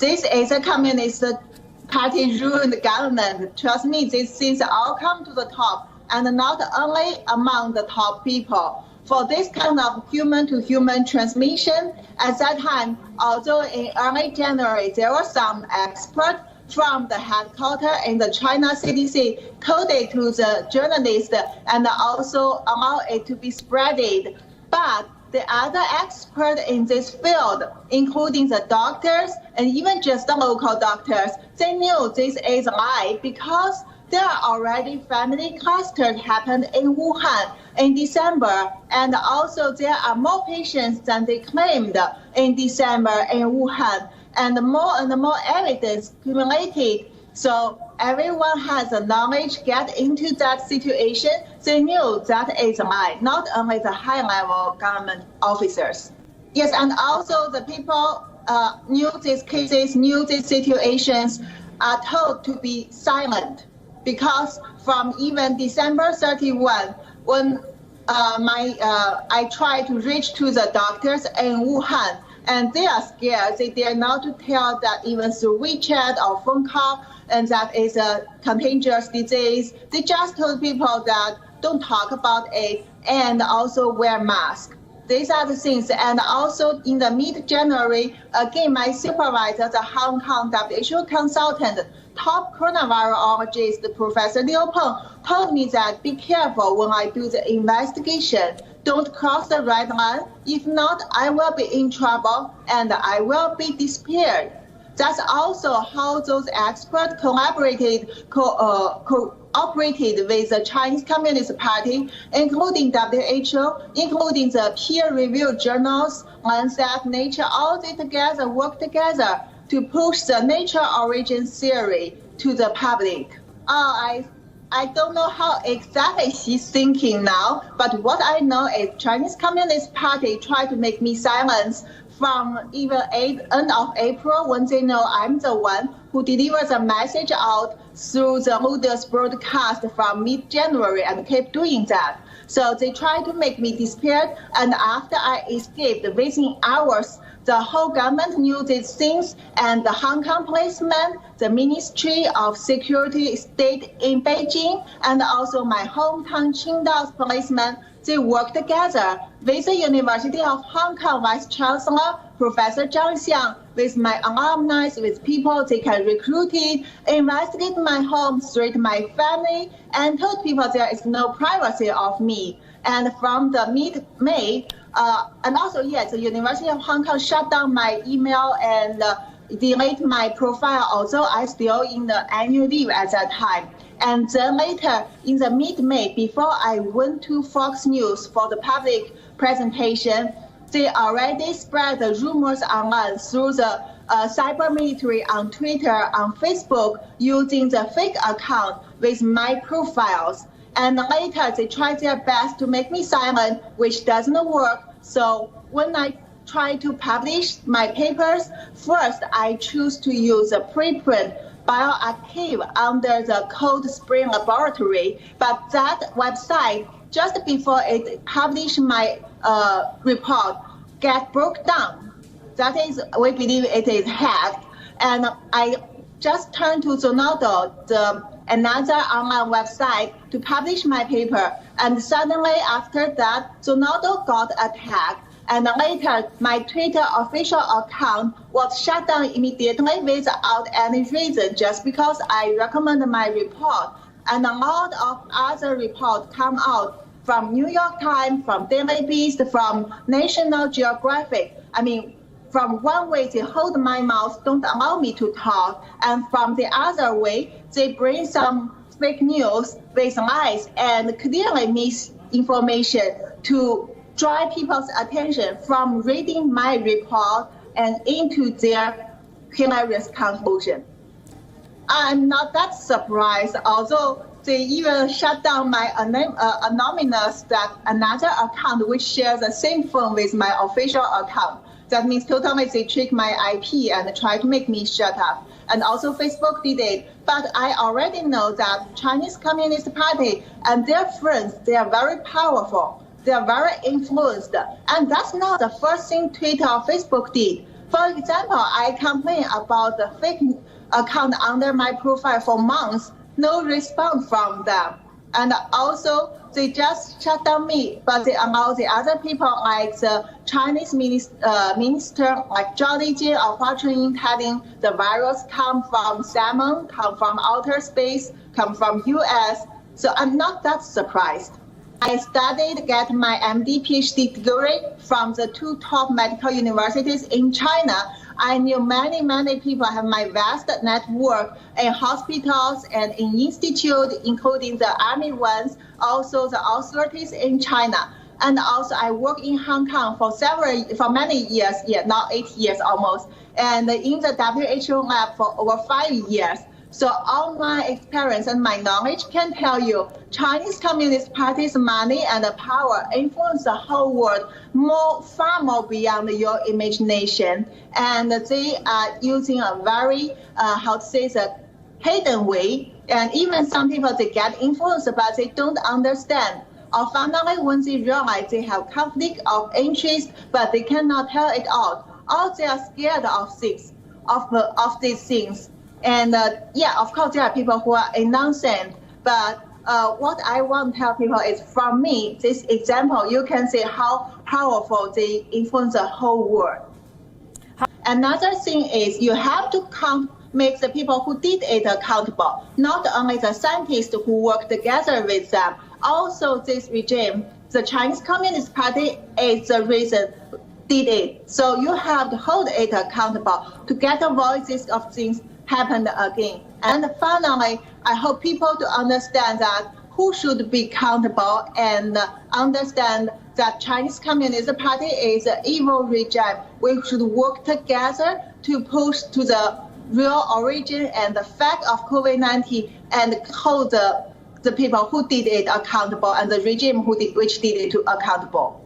this is a communist party ruined government. Trust me, these things all come to the top, and not only among the top people. For this kind of human-to-human transmission, at that time, although in early January, there were some experts from the headquarters in the China CDC coded to the journalists and also allow it to be spreaded. But the other experts in this field, including the doctors and even just the local doctors, they knew this is a lie because there are already family clusters happened in Wuhan in December, and also there are more patients than they claimed in December in Wuhan, and more evidence accumulated. So everyone has the knowledge get into that situation. They knew that is a lie, not only the high-level government officers. Yes, and also the people knew these cases, knew these situations, are told to be silent. Because from even December 31, when I tried to reach to the doctors in Wuhan, and they are scared. They dare not to tell that even through WeChat or phone call, and that is a contagious disease. They just told people that don't talk about it and also wear masks. These are the things. And also in the mid-January, again, my supervisor, the Hong Kong WHO consultant, top coronavirologist, Professor Liu Peng, told me that be careful when I do the investigation. Don't cross the red line. If not, I will be in trouble and I will be disappeared. That's also how those experts cooperated with the Chinese Communist Party, including WHO, including the peer-reviewed journals, Lancet, Nature, all they together work together to push the nature origin theory to the public. I don't know how exactly she's thinking now, but what I know is Chinese Communist Party tried to make me silence from even end of April when they know I'm the one who delivers a message out through the Ludus broadcast from mid-January and keep doing that. So they tried to make me disappear, and after I escaped, within hours, the whole government knew these things, and the Hong Kong policemen, the Ministry of Security State in Beijing, and also my hometown Qingdao's policemen, they work together with the University of Hong Kong Vice Chancellor, Professor Zhang Xiang, with my alumni, with people they can recruit it, investigate my home, threat my family, and told people there is no privacy of me. And from the mid-May, and also, yes, the University of Hong Kong shut down my email and delete my profile, although I still in the annual leave at that time. And then later, in the mid-May, before I went to Fox News for the public presentation, they already spread the rumors online through the cyber military on Twitter, on Facebook, using the fake account with my profiles. And later, they tried their best to make me silent, which doesn't work. So when I try to publish my papers, first I choose to use a preprint bioarchive under the Cold Spring Laboratory. But that website, just before it published my report, get broke down. That is, we believe it is hacked. And I just turned to Zenodo, another online website, to publish my paper. And suddenly after that, Zenodo got attacked. And later, my Twitter official account was shut down immediately without any reason, just because I recommended my report. And a lot of other reports come out from New York Times, from Daily Beast, from National Geographic. I mean, from one way, they hold my mouth, don't allow me to talk. And from the other way, they bring some fake news with lies and clearly misinformation to draw people's attention from reading my report and into their hilarious conclusion. I'm not that surprised, although they even shut down my anonymous that another account which shares the same phone with my official account. That means totally they trick my IP and try to make me shut up. And also Facebook did it. But I already know that Chinese Communist Party and their friends, they are very powerful. They are very influenced. And that's not the first thing Twitter or Facebook did. For example, I complained about the fake account under my profile for months, no response from them. And also, they just shut down me, but they allow the other people, like the Chinese minister, like Zhao Lijie of Huachun, telling the virus come from salmon, come from outer space, come from US. So I'm not that surprised. I studied, get my MD, PhD degree from the 2 top medical universities in China. I knew many people have my vast network in hospitals and in institutes, including the army ones, also the authorities in China. And also I work in Hong Kong for many years, now 8 years almost, and in the WHO lab for over 5 years. So all my experience and my knowledge can tell you Chinese Communist Party's money and power influence the whole world far more beyond your imagination. And they are using a very, hidden way. And even some people, they get influenced, but they don't understand. Or finally, when they realize they have conflict of interest, but they cannot tell it out, or they are scared of these things. And of course, there are people who are innocent. But what I want to tell people is, from me, this example, you can see how powerful they influence the whole world. Another thing is you have to make the people who did it accountable, not only the scientists who work together with them. Also, this regime, the Chinese Communist Party, is the reason did it. So you have to hold it accountable to get the voices of things happened again. And finally, I hope people to understand that who should be accountable and understand that Chinese Communist Party is an evil regime. We should work together to push to the real origin and the fact of COVID-19 and hold the people who did it accountable and the regime which did it accountable.